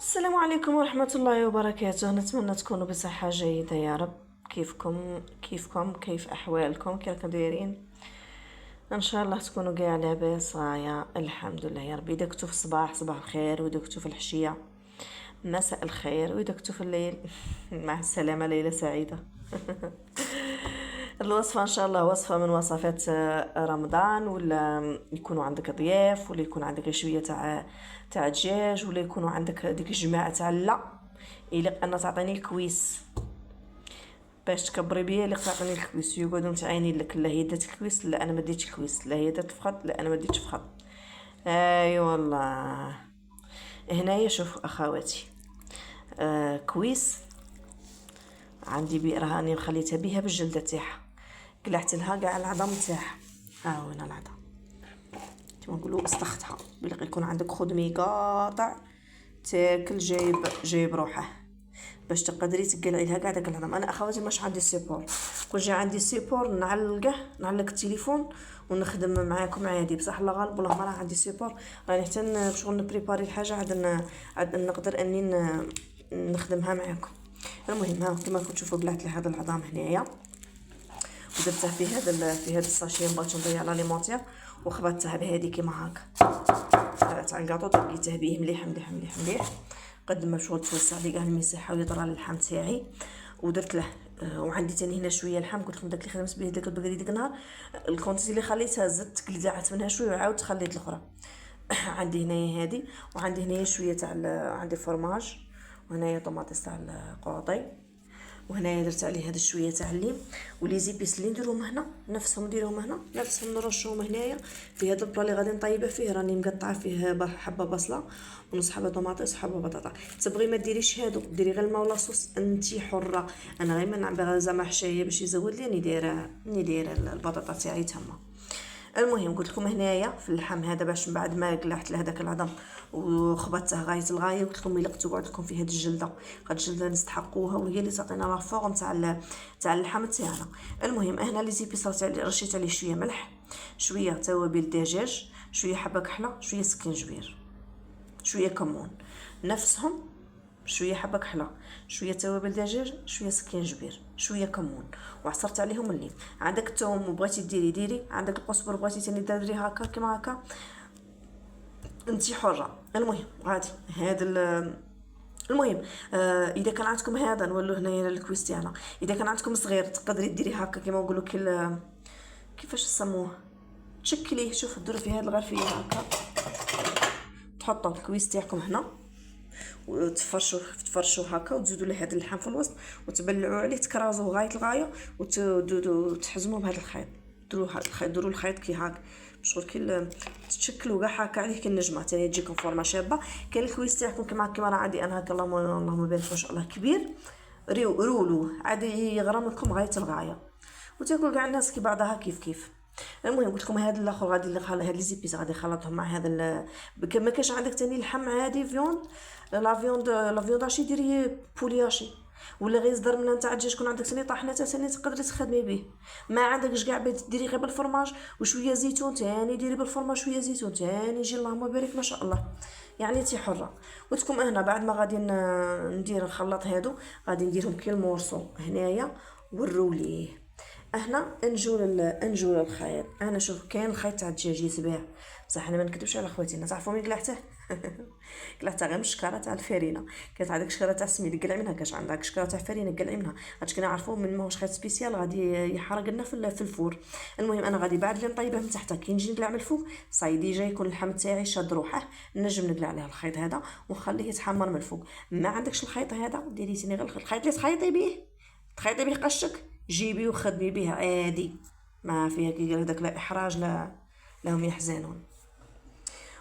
السلام عليكم ورحمة الله وبركاته. نتمنى تكونوا بصحة جيدة يا رب. كيفكم كيف أحوالكم، كي راكم دايرين؟ ان شاء الله تكونوا كاع لاباس. يا الحمد لله يا رب. اذا كنتو في الصباح صباح الخير، واذا كنتو في العشية مساء الخير، واذا كنتو في الليل مع السلامة ليلة سعيدة. الوصفة ان شاء الله وصفة من وصفات رمضان، ولا يكونوا عندك ضياف، ولا يكون عندك شوية تاع دجاج، ولا يكونوا عندك ديك الجماعة تاع لا إلا أن تعطيني الكويس باش تكبري بيا، اللي تعطيني الكويس يقعدوا متعاينين لك، لا هي دات الكويس، لا انا ما ديتش الكويس، لا هي دات الفخذ، لا انا ما ديتش الفخذ. اي والله. هنايا شوف اخواتي، كويس عندي راني خليتها بيها بالجلده تاعها، قلعت لها كاع العظم تاعها. ها وين العظم كما نقولوا استختها، بلي يكون عندك خدمي قاطع تاكل جايب روحه باش تقدري تقلعي لها كاع داك العظم. انا اخواتي ماش عندي سيبور، كون جا عندي سيبور نعلق التليفون ونخدم معاكم عادي، بصح الله غالب والله ما راه عندي سيبور، راني حتى شغل نبريباري الحاجه عاد نقدر اني نخدمها معاكم. المهم ها كما راكم تشوفوا بلعت لي هذا العظام هنايا، ودرته في هذا الساشي، بغيت نضيع لاليمونتير وخبطته بهذه كيما هكا تاع الكاطو، طبقيته به مليح مليح مليح مليح قد ما شغل توسع لي كاع المساحه ويطرى اللحم تاعي. ودرت له وعندي تاني هنا شويه لحم، قلت لكم داك اللي خدمت به داك البقري ديك النهار، الكونتيتي اللي خليتها زدت قلدعت منها شويه وعاودت خليت الاخرى. عندي هنايا هذه، وعندي هنايا شويه تاع عندي فرماج، وهنايا طوماطيس تاع القواطي، وهنايا درت عليه هذا شويه تاع الليم، ولي زيبيس اللي نديرهم هنا نفسهم نديرهم هنا نفسهم نرشهم هنايا في هذا البلا اللي غادي نطيبه فيه. راني مقطعه فيه حبه بصله ونص حبه طوماطيس وحبه بطاطا. تبغي ما ديريش هادو، ديري غير الماء ولا صوص، انتي حره. انا غير ما نعبر زعما حشايه باش يزود لي، ندير البطاطا تاعي تما. المهم قلت لكم هنايا في اللحم هذا، باش من بعد ما قلعت له داك العظم وخبطته غايه الغايه، قلت لكم الا كنتو قعد لكم في هذه الجلده، هاد الجلده نستحقوها وهي اللي تعطينا لا فورم تاع اللحم تاعنا. المهم هنا لي زيبيس رشيت عليه شويه ملح، شويه توابل دجاج، شويه حبه كحله، شويه سكينجبير، شويه كمون نفسهم، شويه حبه كحله، شويه توابل دجاج، شويه سكينجبير، شويه كمون، وعصرت عليهم الليم. عندك الثوم وبغيتي ديري، عندك القزبر بغيتي تاني ديري هكا كيما هكا، انتي حره. المهم غادي هذا المهم اذا كان عندكم هذا نولوا هنايا الكويس تاعنا. اذا كان عندكم صغير تقدري ديري هكا كيما نقولوا كيفاش يسموه، تشكليه. شوف ديروا في هذه الغرفيه هكا، تحطوا الكويس تاعكم هنا تفرشوا هكا، وتزيدوا له هذا اللحم في الوسط، وتبلعوا عليه، تكرازوه غايه الغايه، وتحزموه بهذا الخيط. ديروا الخيط كي هاك شغل كي تشكلوا كاع هكا عليه كالنجمه، تاني تجيكم فورمه شابه. كاين الكويس تاعكم كما راه عندي انا هكا، اللهم بارك ما شاء الله كبير، رولوه عادي يغرم لكم غايه الغايه، وتاكل كاع الناس كي بعضها كيف. المهم قلت لكم هذا الاخر غادي هاد لي زيبيس غادي نخلطهم مع هذا ما كاش عندك تاني لحم عادي فيوند، لا فيوند اشي ديري بولياشي، ولا غير صدر من نتاع الدجاج كون عندك تاني طاحنه تاني تقدري تخدمي به. ما عندكش كاع ديري غير بالفرماج وشويه زيتون تاني، ديري بالفرماج شويه زيتون تاني، يجي اللهم بارك ما شاء الله. يعني تي حره. وتكم هنا بعد ما غادي ندير نخلط هادو، غادي نديرهم كي المورسو هنايا ونروليه. هنا انجول الخيط. انا شوف كاين الخيط تاع الدجاج يتباع، بصح انا ما نكذبش على خواتي، تعرفوا مين قلعته؟ قلعته غير من الشكاره تاع الفرينه. كانت عندك شكاره تاع السميد قلعي منها، كاش عندك شكاره تاع فرينه قلعي منها، هادشي كنا نعرفوه من ماهوش خيط سبيسيال غادي يحرق لنا في الفور. المهم انا غادي بعد اللي نطيبه من تحت كي نجي نقلع من الفوق صاي ديجا يكون اللحم تاعي شاد روحه، نجم نقلع عليه الخيط هذا ونخليه يتحمر من الفوق. ما عندكش الخيط هذا ديري تاني غير الخيط اللي تخيطي به قشك، جيبي وخدمي به عادي، ما فيها كي قال هذاك لا احراج لا لهم يحزنون.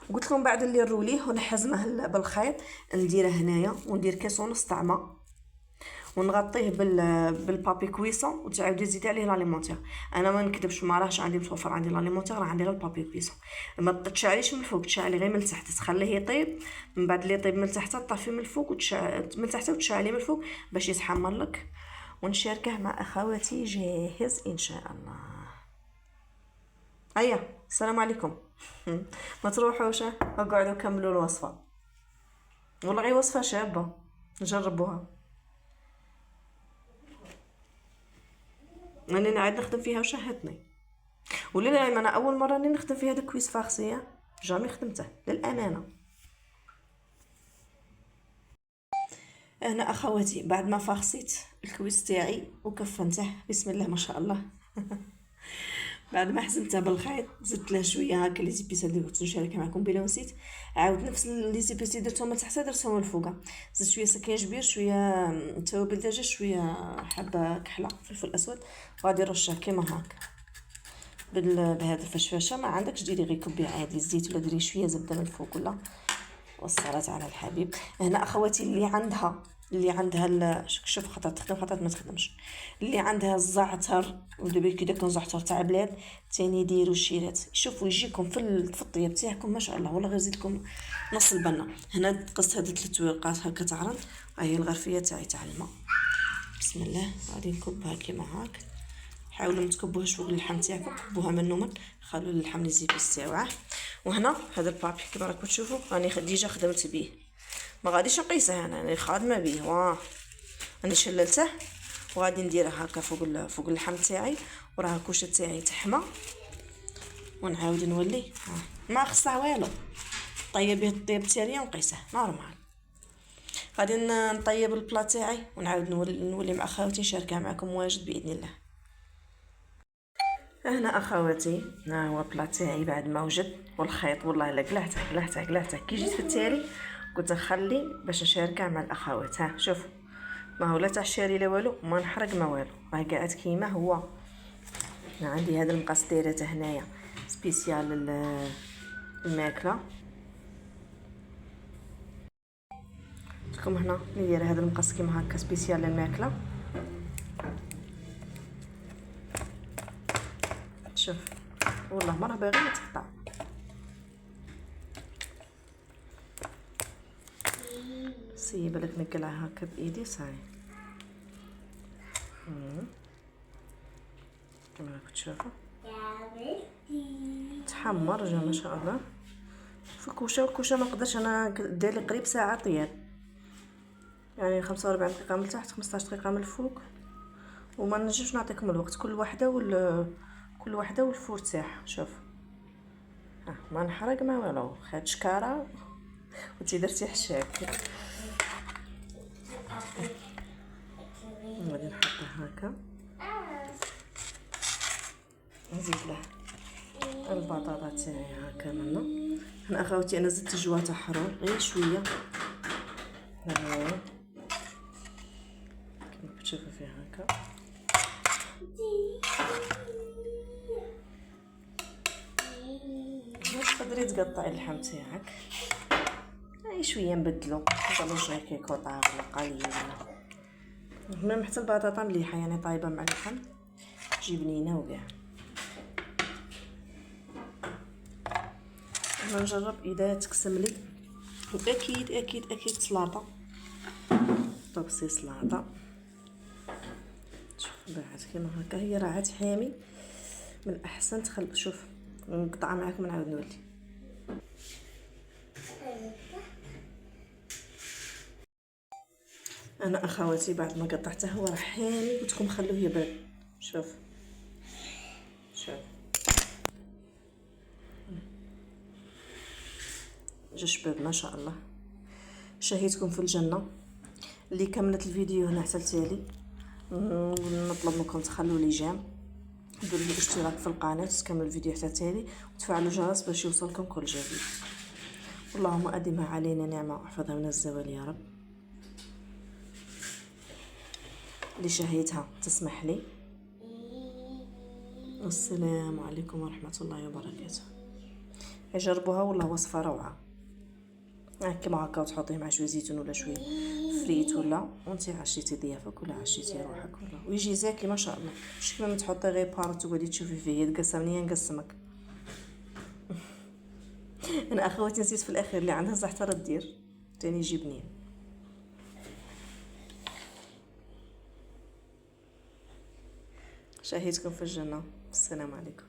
وقلت لكم بعد اللي نروليه ونحزمه بالخيط، نديره هنايا وندير كاس ونص تاع ماء ونغطيه بالبابي كويسون، وتعاودي تزيدي عليه لاليمونتير. انا ما نكذبش ما راهش عندي متوفر عندي لاليمونتير، راه عندي غير البابي كويسون. ما تشعليش من الفوق، تشعلي غير من التحت، تخليه يطيب، من بعد اللي يطيب من التحت طفي من الفوق من تحت وتشعلي من الفوق باش يتحمر لك، ونشاركه مع اخواتي جاهز ان شاء الله. ايا السلام عليكم. ما تروحوش، اقعدوا كملوا الوصفه. والله غير وصفه شابه، نجربوها. راني نعاد نخدم فيها وشهتني. ولينا انا اول مره راني نخدم في هذا الكويس فارسيه، جامي خدمته للامانه. انا اخواتي بعد ما فارسيت الكويس تاعي وكفنته بسم الله ما شاء الله. بعد ما حزمته بالخيط زدت له شويه هكا لي زيبيس اللي كنت نشارك معكم بلا ونسيت، عاود نفس لي زيبيس اللي درتهم لتحت درتهم الفوقه. زدت شويه سكين جبير، شويه توابل دجاج، شويه حبه كحله فلفل اسود، وغادي نرشه كيما هكا بهذا الفشفاشه. ما عندكش ديري غير كبي عادي الزيت، ولا ديري شويه زبده من الفوق، ولا والصلاة على الحبيب. هنا اخواتي اللي عندها شوف خطات تخدم خطات ما تخدمش، اللي عندها الزعتر ودابا كي داك الزعتر تاع بلاد تاني ديروا الشيرات. شوفوا يجيكم في الطياب تاعكم ما شاء الله، والله غير زيدكم نص البنه. هنا قصت هاد 3 ورقات هكا تاع رند، هاهي الغرفيه تاعي تاع الماء. بسم الله غادي نكبها كيما هاك. حاولوا ما تكبوهاش فوق اللحم تاعكم، كبوها من خلوا اللحم الزيبيس تاعو. وهنا هذا البابي كما راكم تشوفوا راني ديجا خدمت به، ما غاديش نقيسه انا راني خادمه به. راني شللته وغادي نديره هكا فوق اللحم تاعي، وراه الكوشه تاعي تحمى. ونعاود نولي ما خصها والو، طيب به الطيب تاعي ونقيسه نورمال. غادي نطيب البلا تاعي ونعاود نولي مع خاوتي نشاركها معكم واجد باذن الله. هنا اخواتي ها هو بلا تاعي بعد ما وجد، والخيط والله الا قلعته كي جيت في التالي قلت نخلي باش نشاركها مع الاخوات. ها شوف ما هو لا تاع الشاري لا والو، ما نحرق ما والو، راه قاعد كيما هو. انا عندي هذا المقص دايرته هنايا سبيسيال الماكله. لكم هنا ندير هذا المقص كيما هكا سبيسيال للماكله. شوف والله ما راه باغي يتقطع. سيب لك نقلع هكا بايدي صاي. كما راكم تشوفوا تحمر جا ما شاء الله في الكوشه ما نقدرش انا دير لي قريب ساعه طياب، يعني 45 دقيقه من تحت 15 دقيقه من الفوق. وما نجمش نعطيكم الوقت، كل وحده والفور تاعها. شوف ما نحرق ما والو، خدت شكاره وتي درتي حشاك. غادي نحطها هكا، نزيد له البطاطا تاعي هكا منا. هنا اخوتي انا زدت جوا تاع حرور غير شويه، كما تشوفوا فيها هكا. تقدري تقطعي اللحم تاعك اي شويه نبدلو نضلو شويه كيكو طاغ ولا قليل. المهم حتى البطاطا مليحه يعني طايبه مع اللحم تجي بنينه وكاع. انا نجرب اذا تقسم لي، واكيد اكيد اكيد سلطه، طبسي سلطه. شوف بعد كيما هكا هي راه عاد حامي، من الاحسن تخلط. شوف نقطع معاكم نعاود نولي. انا اخواتي بعد ما قطعته هو راه حامي، قلت لكم خلوه يبرد. شوف جا شباب ما شاء الله. شهيتكم في الجنه. اللي كملت الفيديو هنا حتى التالي نطلب منكم تخلوا لي جيم، ديروا لي اشتراك في القناه، تكملوا الفيديو حتى التالي، وتفعلوا الجرس باش يوصلكم كل جديد. اللهم ادمها علينا نعمه واحفظها من الزوال يا رب. اللي شهيتها تسمح لي. والسلام عليكم ورحمه الله وبركاته. جربوها والله وصفه روعه. كيما هكا وتحطيه مع شويه زيتون ولا شويه فريت، ولا وانت عشيتي ضيافك ولا عشيتي روحك ولا، ويجي زاكي ما شاء الله. مش كيما تحطي غير بارت وقعدي تشوفي فيه يتقسمني نقسمك. انا اخواتي نسيت في الاخير اللي عندها زعتر دير تاني يجي بنين. شهيتكم في الجنه. السلام عليكم.